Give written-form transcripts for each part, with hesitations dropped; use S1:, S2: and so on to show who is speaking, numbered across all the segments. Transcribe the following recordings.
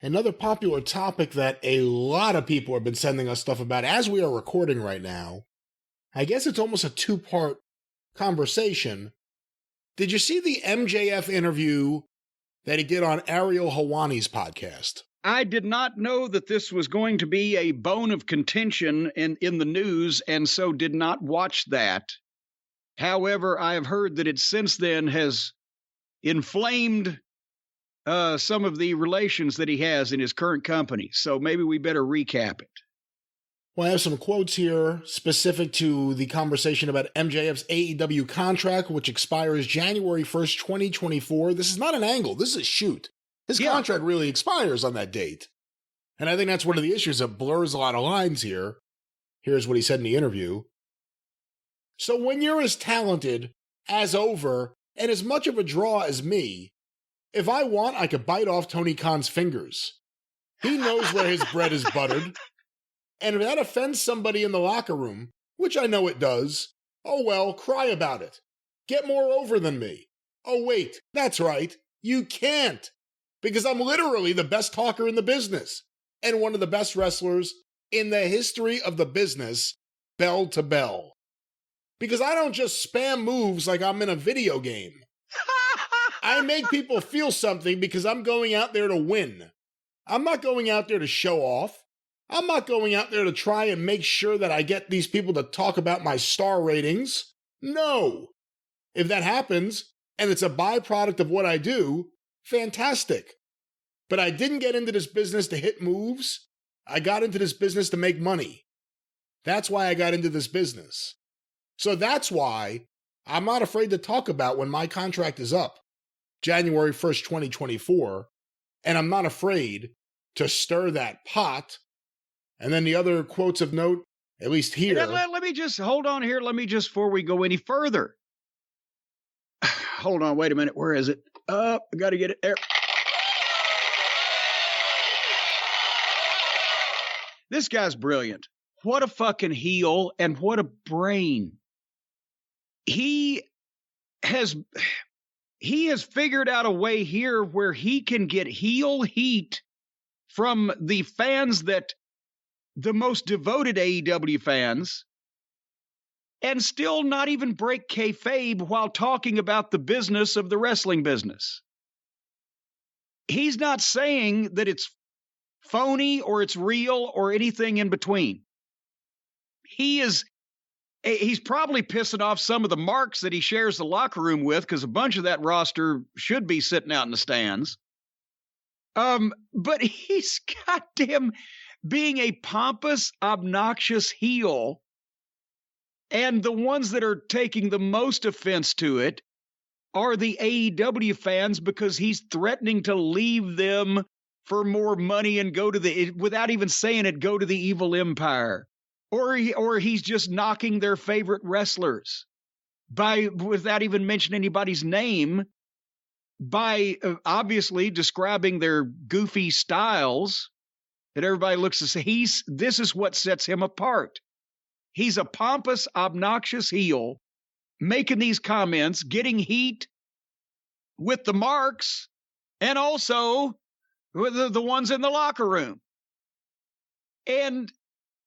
S1: Another popular topic that a lot of people have been sending us stuff about as we are recording right now. I guess it's almost a two-part conversation. Did you see the MJF interview that he did on Ariel Helwani's podcast?
S2: I did not know that this was going to be a bone of contention in the news, and so did not watch that. However, I have heard that it since then has inflamed some of the relations that he has in his current company. So maybe we better recap it.
S1: Well, I have some quotes here specific to the conversation about MJF's AEW contract, which expires January 1st, 2024. This is not an angle. This is a shoot. His contract really expires on that date. And I think that's one of the issues that blurs a lot of lines here. Here's what he said in the interview. So when you're as talented, as over, and as much of a draw as me, if I want, I could bite off Tony Khan's fingers. He knows where his bread is buttered. And if that offends somebody in the locker room, which I know it does, oh well, cry about it. Get more over than me. Oh wait, that's right, you can't. Because I'm literally the best talker in the business. And one of the best wrestlers in the history of the business, bell to bell. Because I don't just spam moves like I'm in a video game. I make people feel something because I'm going out there to win. I'm not going out there to show off. I'm not going out there to try and make sure that I get these people to talk about my star ratings. No. If that happens, and it's a byproduct of what I do, fantastic. But I didn't get into this business to hit moves. I got into this business to make money. That's why I got into this business. So that's why I'm not afraid to talk about when my contract is up, January 1st, 2024, and I'm not afraid to stir that pot. And then the other quotes of note, at least here.
S2: Let me just, hold on here. Let me just, before we go any further. Hold on, wait a minute. Where is it? I got to get it there. This guy's brilliant. What a fucking heel and what a brain. He has figured out a way here where he can get heel heat from the fans that the most devoted AEW fans and still not even break kayfabe while talking about the business of the wrestling business. He's not saying that it's phony or it's real or anything in between. He's probably pissing off some of the marks that he shares the locker room with, because a bunch of that roster should be sitting out in the stands. But he's goddamn being a pompous, obnoxious heel. And the ones that are taking the most offense to it are the AEW fans, because he's threatening to leave them for more money and go to without even saying it, go to the evil empire. Or he's just knocking their favorite wrestlers without even mentioning anybody's name, by obviously describing their goofy styles that everybody looks to say this is what sets him apart. He's a pompous, obnoxious heel making these comments, getting heat with the marks and also with the ones in the locker room. And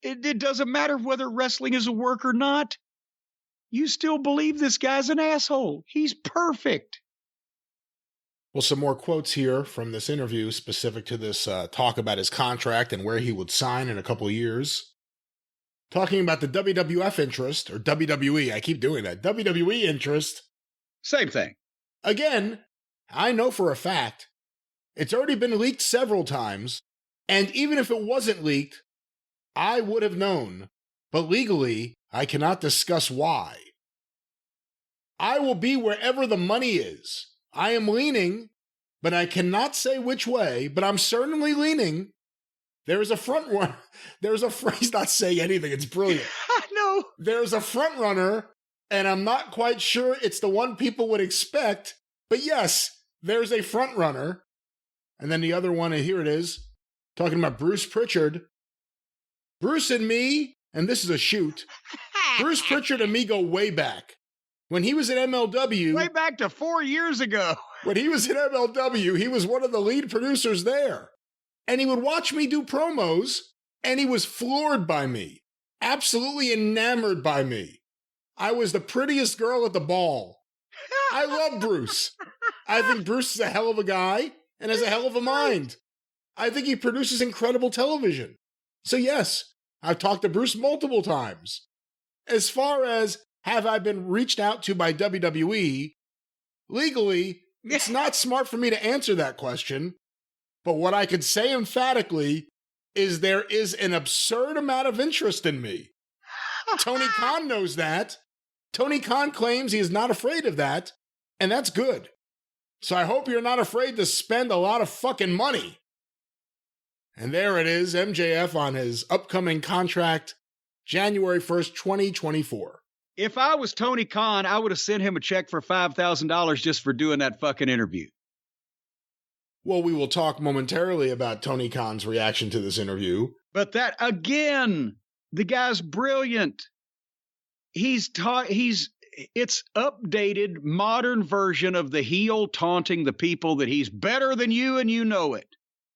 S2: it doesn't matter whether wrestling is a work or not. You still believe this guy's an asshole. He's perfect.
S1: Well, some more quotes here from this interview specific to this talk about his contract and where he would sign in a couple of years. Talking about the WWF interest, or WWE, I keep doing that, WWE interest.
S2: Same thing.
S1: Again, I know for a fact, it's already been leaked several times, and even if it wasn't leaked, I would have known, but legally, I cannot discuss why. I will be wherever the money is. I am leaning, but I cannot say which way, but I'm certainly leaning. There's a front runner. There's a phrase, not saying anything. It's brilliant.
S2: I know.
S1: There's a front runner, and I'm not quite sure it's the one people would expect, but yes, there's a front runner. And then the other one, and here it is, talking about Bruce Pritchard. Bruce and me, and this is a shoot, Bruce Pritchard and me go way back. When he was at MLW...
S2: Way back to 4 years ago.
S1: When he was at MLW, he was one of the lead producers there. And he would watch me do promos, and he was floored by me, absolutely enamored by me. I was the prettiest girl at the ball. I love Bruce. I think Bruce is a hell of a guy and has a hell of a mind. I think he produces incredible television. So yes, I've talked to Bruce multiple times. As far as have I been reached out to by WWE, legally, it's not smart for me to answer that question. But what I can say emphatically is there is an absurd amount of interest in me. Tony Khan knows that. Tony Khan claims he is not afraid of that, and that's good. So I hope you're not afraid to spend a lot of fucking money. And there it is, MJF on his upcoming contract, January 1st, 2024.
S2: If I was Tony Khan, I would have sent him a check for $5,000 just for doing that fucking interview.
S1: Well, we will talk momentarily about Tony Khan's reaction to this interview.
S2: But that, again, the guy's brilliant. It's updated, modern version of the heel taunting the people that he's better than you and you know it.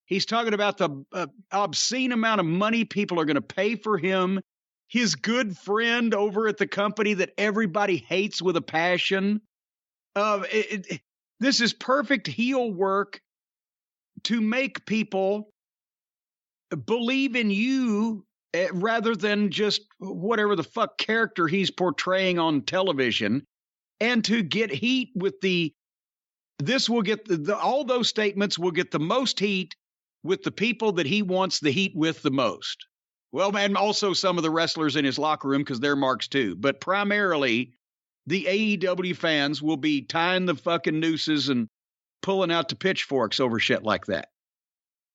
S2: He's talking about the obscene amount of money people are going to pay for him. His good friend over at the company that everybody hates with a passion. This is perfect heel work to make people believe in you rather than just whatever the fuck character he's portraying on television, and to get heat with all those statements will get the most heat with the people that he wants the heat with the most. Well, and also some of the wrestlers in his locker room because they're marks too. But primarily, the AEW fans will be tying the fucking nooses and pulling out the pitchforks over shit like that.